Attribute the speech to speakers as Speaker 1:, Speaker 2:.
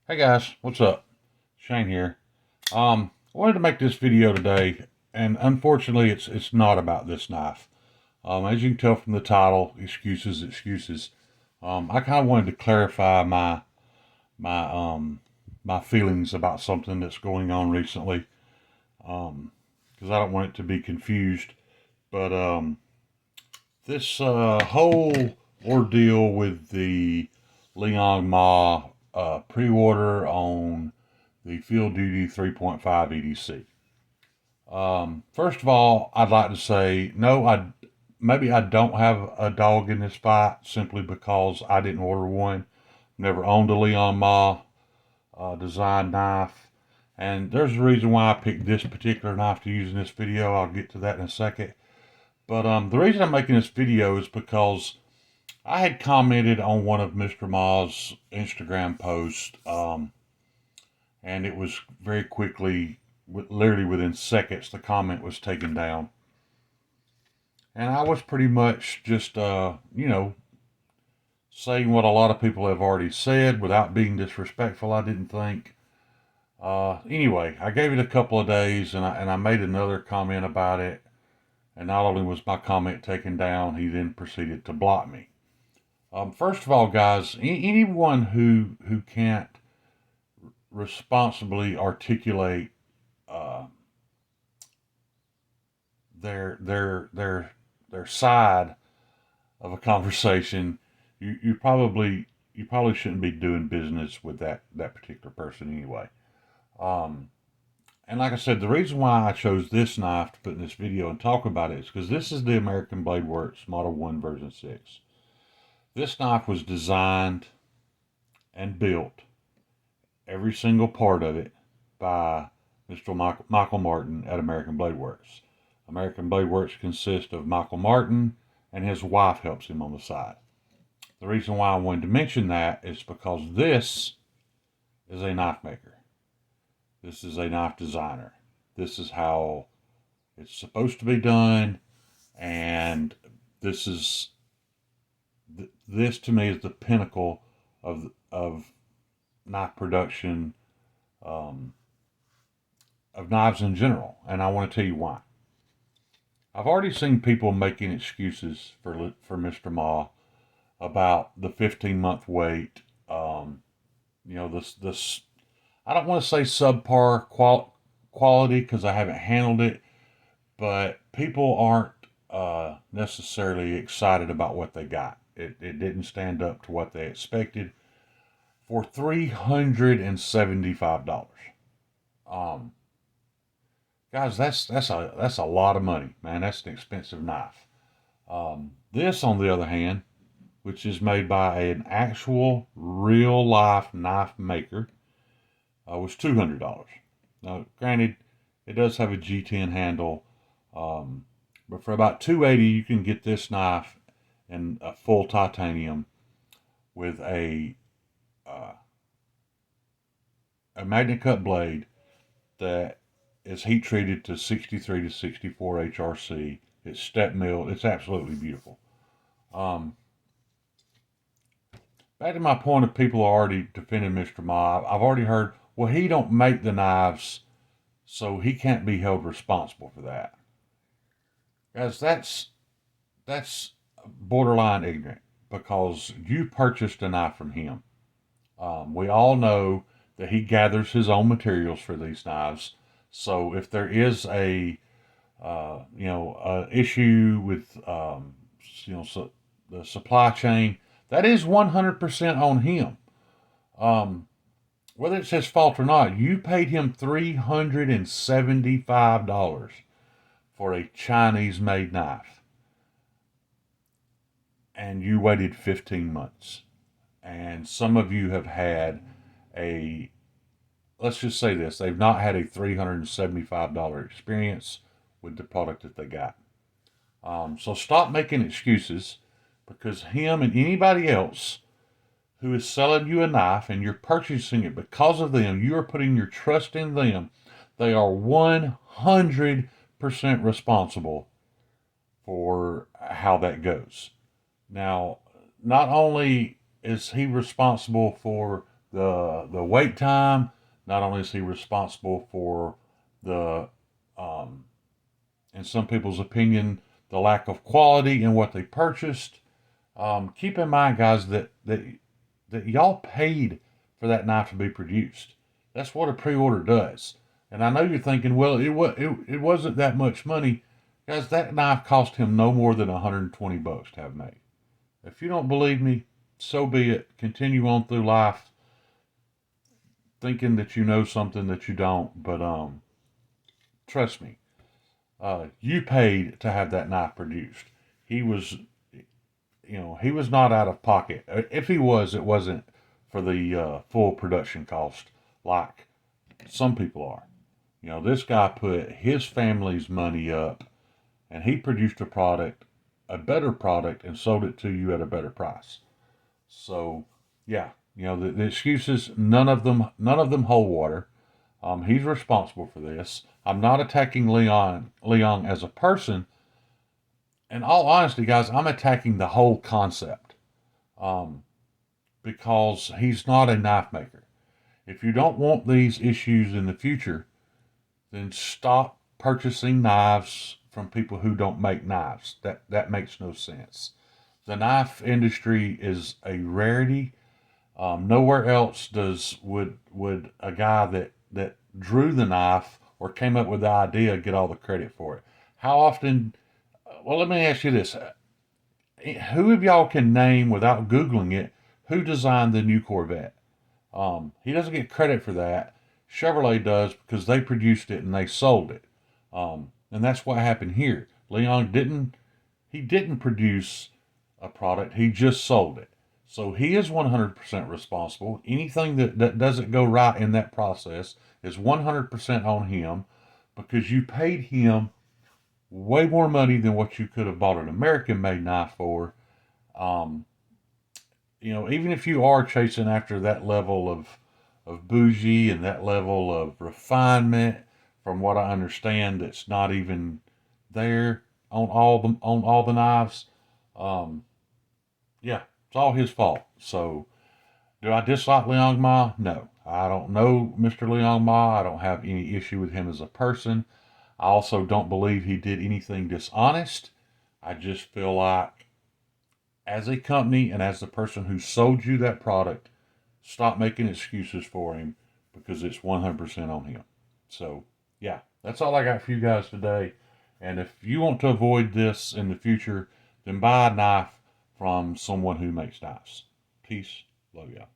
Speaker 1: Hey guys, what's up? Shane here. I wanted to make this video today, and unfortunately, it's not about this knife. As you can tell from the title, excuses, excuses. I kind of wanted to clarify my my feelings about something that's going on recently, because I don't want it to be confused. But this whole ordeal with the Liong Mah pre-order on the Field Duty 3.5 EDC. First of all, I'd like to say no. Maybe I don't have a dog in this fight simply because I didn't order one. Never owned a Liong Mah design knife, and there's a reason why I picked this particular knife to use in this video. I'll get to that in a second. But the reason I'm making this video is because I had commented on one of Mr. Ma's Instagram posts, and it was very quickly, literally within seconds, the comment was taken down. And I was pretty much just, saying what a lot of people have already said without being disrespectful, I didn't think. Anyway, I gave it a couple of days, and I made another comment about it. And not only was my comment taken down, he then proceeded to block me. First of all, guys, anyone who can't responsibly articulate uh, their side of a conversation, you probably shouldn't be doing business with that particular person anyway. Um, and like I said, the reason why I chose this knife to put in this video and talk about it is because this is the American Blade Works Model 1 version 6. This knife was designed and built, every single part of it, by Mr. Michael Martin at American Blade Works. American Blade Works consists of Michael Martin, and his wife helps him on the side. The reason why I wanted to mention that is because this is a knife maker. This is a knife designer. This is how it's supposed to be done, and this is this to me is the pinnacle of knife production, um, of knives in general, and I want to tell you why. I've already seen people making excuses for Mr. Ma about the 15-month wait. This I don't want to say subpar quality because I haven't handled it, but people aren't necessarily excited about what they got. It didn't stand up to what they expected for $375. Um, Guys, that's a lot of money, man. That's an expensive knife. This, on the other hand, which is made by an actual real life knife maker, was $200. Now, granted, it does have a G10 handle, but for about $280, you can get this knife in a full titanium with uh, a magnet cut blade that is heat treated to 63 to 64 HRC. It's step milled. It's absolutely beautiful. Um, Back to my point of people already defending Mr. Ma. I've already heard, well, he don't make the knives, so he can't be held responsible for that. Guys, that's borderline ignorant because you purchased a knife from him. We all know that he gathers his own materials for these knives. So if there is a issue with the supply chain, that is 100% on him. Um, Whether it's his fault or not, you paid him $375 for a Chinese made knife, and you waited 15 months. And some of you have had a, let's just say this, they've not had a $375 experience with the product that they got. So stop making excuses because him and anybody else who is selling you a knife and you're purchasing it because of them, you are putting your trust in them. They are 100% responsible for how that goes. Now, not only is he responsible for the wait time. Not only is he responsible for the, in some people's opinion, the lack of quality in what they purchased. Keep in mind, guys, that y'all paid for that knife to be produced. That's what a pre-order does. And I know you're thinking, well, it wasn't that much money. Guys, that knife cost him no more than $120 to have made. If you don't believe me, so be it. Continue on through life thinking that you know something that you don't. But trust me, you paid to have that knife produced. He was, he was not out of pocket. If he was, it wasn't for the full production cost like some people are. This guy put his family's money up, and he produced a better product, and sold it to you at a better price. So, yeah, the excuses, none of them hold water. He's responsible for this. I'm not attacking Liong as a person. In all honesty, guys, I'm attacking the whole concept, um, because he's not a knife maker. If you don't want these issues in the future, then stop purchasing knives from people who don't make knives. That makes no sense. The knife industry is a rarity. Nowhere else would a guy that drew the knife or came up with the idea get all the credit for it. How often? Well, let me ask you this: who of y'all can name without googling it who designed the new Corvette? He doesn't get credit for that. Chevrolet does because they produced it and they sold it. And that's what happened here. Liong didn't produce a product. He just sold it. So he is 100% responsible. Anything that doesn't go right in that process is 100% on him, because you paid him way more money than what you could have bought an American made knife for. Um, Even if you are chasing after that level of bougie and that level of refinement, from what I understand, that's not even there on all the knives. Um, yeah, it's all his fault. So, do I dislike Liong Mah? No, I don't know Mr. Liong Mah. I don't have any issue with him as a person. I also don't believe he did anything dishonest. I just feel like, as a company and as the person who sold you that product, stop making excuses for him, because it's 100% on him. So, yeah, that's all I got for you guys today. And if you want to avoid this in the future, then buy a knife from someone who makes knives. Peace. Love y'all.